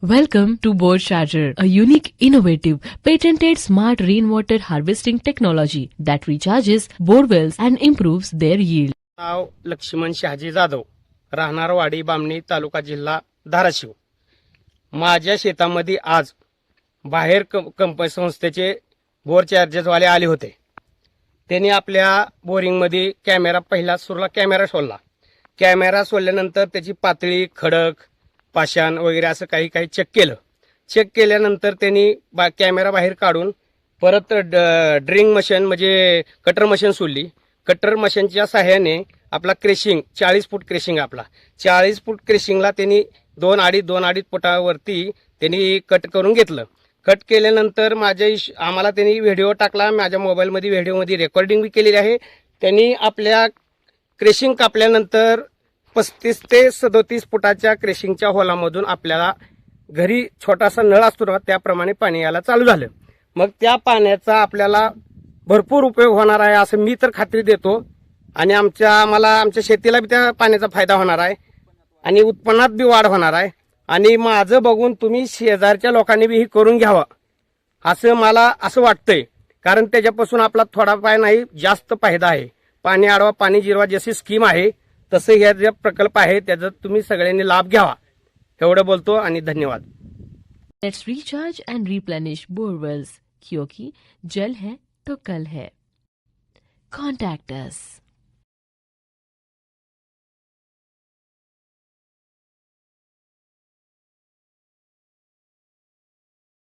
Welcome to Bore Charger, a unique, innovative, patented smart rainwater harvesting technology that recharges bore wells and improves their yield. नाव लक्ष्मण शहाजी जाधव, राहणार वाडी बामणी, तालुका जिल्हा धाराशिव. माझ्या शेतामध्ये आज बाहेर कंपनी संस्थेचे बोर चार्जर्सवाले आले होते. त्यांनी आपल्या बोरिंगमध्ये पहिला सुरुला कॅमेरा सोडला. कॅमेरा सोडल्यानंतर त्याची पातळी, खडक, पाषाण वगैरे असं काही काही चेक केलं. चेक केल्यानंतर त्यांनी कॅमेरा बाहेर काढून परत ड्रिंग मशीन म्हणजे कटर मशीन सोडली. कटर मशीनच्या सहाय्याने आपला क्रेशिंग 40 फूट क्रेशिंग आपला 40 फूट क्रेशिंगला त्यांनी 2.5 फुटावरती त्यांनी कट करून घेतलं. कट केल्यानंतर आम्हाला त्यांनी व्हिडिओ टाकला. माझ्या मोबाईलमध्ये व्हिडिओमध्ये रेकॉर्डिंग बी केलेली आहे. त्यांनी आपल्या क्रेशिंग कापल्यानंतर 35 ते 37 फुटाच्या क्रेशिंगच्या होलामधून आपल्याला घरी छोटासा नळ असतो ना त्याप्रमाणे पाणी यायला चालू झालं. मग त्या पाण्याचा आपल्याला भरपूर उपयोग होणार आहे असं मी तर खात्री देतो. आणि आमच्या शेतीला बी त्या पाण्याचा फायदा होणार आहे आणि उत्पन्नात बी वाढ होणार आहे. आणि माझं बघून तुम्ही शेजारच्या लोकांनी बी ही करून घ्यावं असं मला असं वाटतंय. कारण त्याच्यापासून आपला थोडा पाय नाही जास्त फायदा आहे. पाणी अडवा पाणी जिरवा जशी स्कीम आहे तसं ह्या जे प्रकल्प आहे त्याचा तुम्ही सगळ्यांनी लाभ घ्यावा एवढं बोलतो आणि धन्यवाद. Let's recharge and replenish bore wells, क्योंकि जल है तो कल है. Contact us.